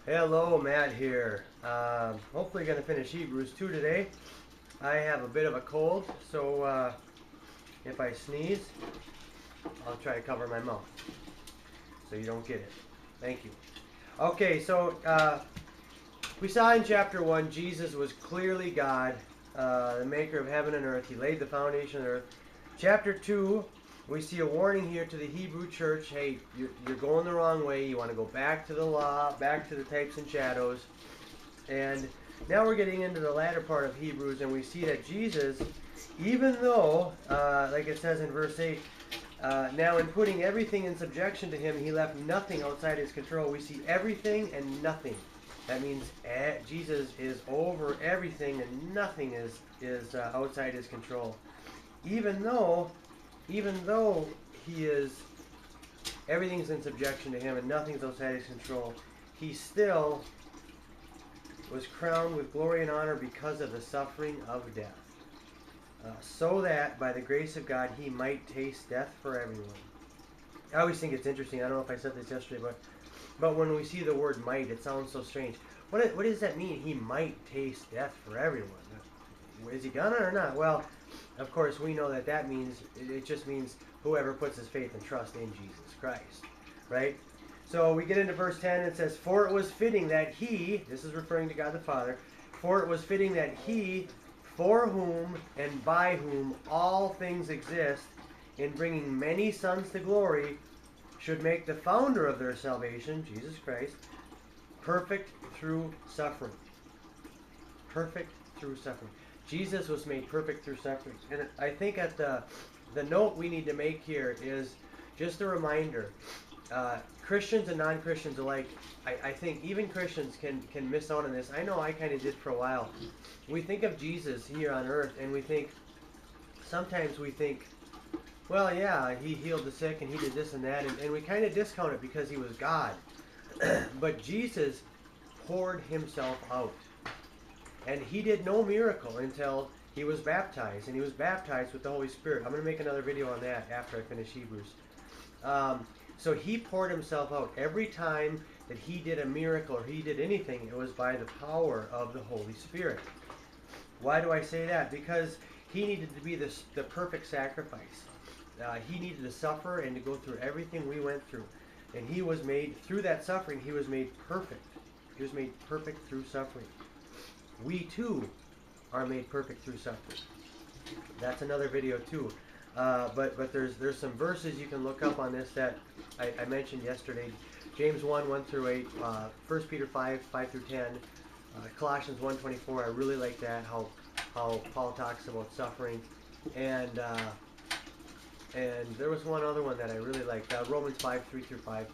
Hello, Matt here. Hopefully going to finish Hebrews 2 today. I have a bit of a cold, so if I sneeze, I'll try to cover my mouth so you don't get it. Thank you. Okay, so we saw in chapter 1, Jesus was clearly God, the maker of heaven and earth. He laid the foundation of the earth. Chapter 2, we see a warning here to the Hebrew church. Hey, you're going the wrong way. You want to go back to the law, back to the types and shadows. And now we're getting into the latter part of Hebrews, and we see that Jesus, even though, like it says in verse 8, now in putting everything in subjection to him, he left nothing outside his control. We see everything and nothing. That means Jesus is over everything and nothing is outside his control. Even though he is, everything's in subjection to him and nothing's outside his control, he still was crowned with glory and honor because of the suffering of death, so that by the grace of God he might taste death for everyone. I always think it's interesting. I don't know if I said this yesterday, but when we see the word might, it sounds so strange. What does that mean? He might taste death for everyone. Is he gonna or not? Well, of course we know that means, it just means whoever puts his faith and trust in Jesus Christ, right? So we get into verse 10, it says, for it was fitting that he, this is referring to God the Father, for it was fitting that he, for whom and by whom all things exist, in bringing many sons to glory, should make the founder of their salvation, Jesus Christ, perfect through suffering. Perfect through suffering. Jesus was made perfect through suffering. And I think at the note we need to make here is just a reminder, Christians and non-Christians alike, I think even Christians can miss out on this. I know I kind of did for a while. We think of Jesus here on earth, and sometimes we think, well, yeah, he healed the sick and he did this and that, and we kind of discount it because he was God. But Jesus poured himself out. And he did no miracle until he was baptized, and he was baptized with the Holy Spirit. I'm going to make another video on that after I finish Hebrews. So he poured himself out. Every time that he did a miracle or he did anything, it was by the power of the Holy Spirit. Why do I say that? Because he needed to be the perfect sacrifice. He needed to suffer and to go through everything we went through. And he was made, through that suffering, he was made perfect. He was made perfect through suffering. We too are made perfect through suffering. That's another video too. But there's some verses you can look up on this that I mentioned yesterday. James 1 through 8, 1 Peter 5 through 10, Colossians 1:24. I really like that, how Paul talks about suffering. And there was one other one that I really liked, Romans 5:3 through 5.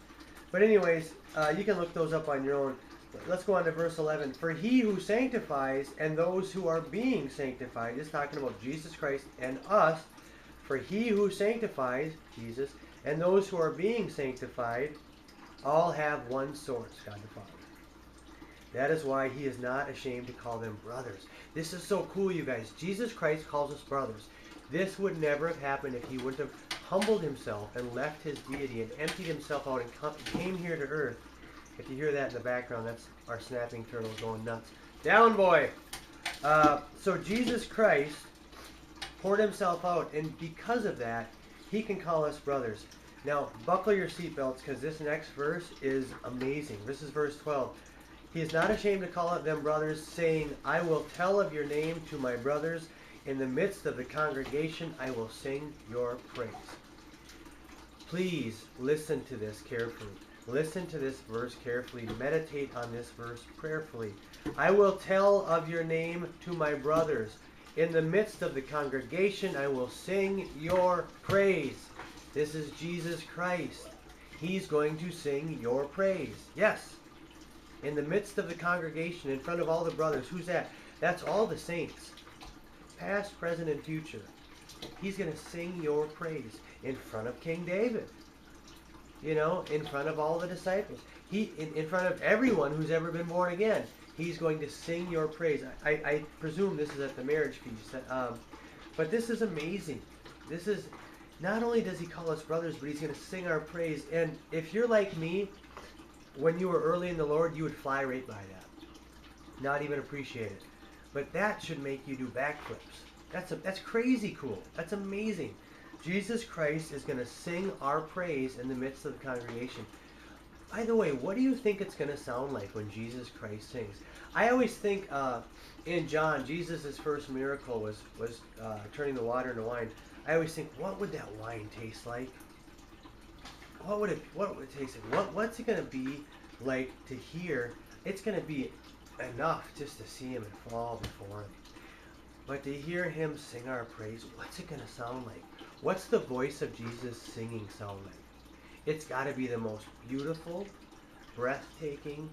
But anyways, you can look those up on your own. Let's go on to verse 11. For he who sanctifies and those who are being sanctified, is talking about Jesus Christ and us. For he who sanctifies, Jesus, and those who are being sanctified, all have one source, God the Father. That is why he is not ashamed to call them brothers. This is so cool, you guys. Jesus Christ calls us brothers. This would never have happened if he wouldn't have humbled himself and left his deity and emptied himself out and came here to earth. If you hear that in the background, that's our snapping turtle going nuts. Down, boy! So Jesus Christ poured himself out, and because of that, he can call us brothers. Now, buckle your seatbelts, because this next verse is amazing. This is verse 12. He is not ashamed to call them brothers, saying, I will tell of your name to my brothers. In the midst of the congregation, I will sing your praise. Please listen to this carefully. Listen to this verse carefully. Meditate on this verse prayerfully. I will tell of your name to my brothers. In the midst of the congregation, I will sing your praise. This is Jesus Christ. He's going to sing your praise. Yes. In the midst of the congregation, in front of all the brothers. Who's that? That's all the saints. Past, present, and future. He's going to sing your praise in front of King David. You know, in front of all the disciples. In front of everyone who's ever been born again. He's going to sing your praise. I presume this is at the marriage feast. But this is amazing. This is, not only does he call us brothers, but he's going to sing our praise. And if you're like me, when you were early in the Lord, you would fly right by that, not even appreciate it. But that should make you do backflips. That's crazy cool. That's amazing. Jesus Christ is going to sing our praise in the midst of the congregation. By the way, what do you think it's going to sound like when Jesus Christ sings? I always think in John, Jesus' first miracle was turning the water into wine. I always think, what would that wine taste like? What would it taste like? What's it going to be like to hear? It's going to be enough just to see him and fall before him. But to hear him sing our praise, what's it going to sound like? What's the voice of Jesus singing sound like? It's got to be the most beautiful, breathtaking,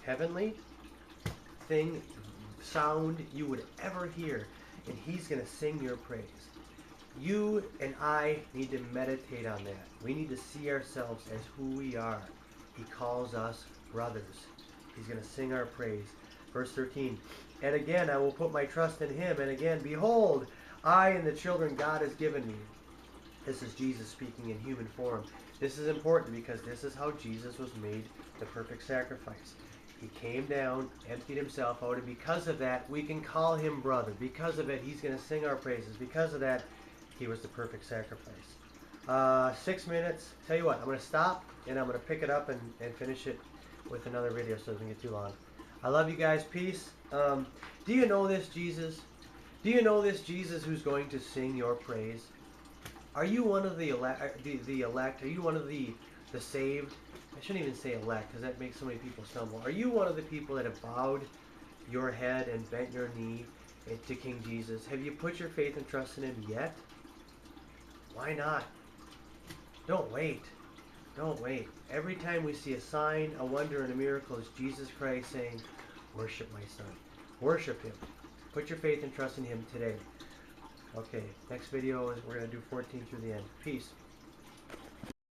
heavenly sound you would ever hear. And he's going to sing your praise. You and I need to meditate on that. We need to see ourselves as who we are. He calls us brothers. He's going to sing our praise. Verse 13, and again I will put my trust in him. And again, behold, I and the children God has given me. This is Jesus speaking in human form. This is important because this is how Jesus was made the perfect sacrifice. He came down, emptied himself out, and because of that, we can call him brother. Because of it, he's going to sing our praises. Because of that, he was the perfect sacrifice. 6 minutes. Tell you what, I'm going to stop, and I'm going to pick it up and finish it with another video so it doesn't get too long. I love you guys. Peace. Do you know this Jesus? Do you know this Jesus who's going to sing your praise? Are you one of the elect? Are you one of the saved? I shouldn't even say elect because that makes so many people stumble. Are you one of the people that have bowed your head and bent your knee to King Jesus? Have you put your faith and trust in him yet? Why not? Don't wait. Don't wait. Every time we see a sign, a wonder, and a miracle, is Jesus Christ saying, worship my son. Worship him. Put your faith and trust in him today. Okay, next video is we're going to do 14 through the end. Peace.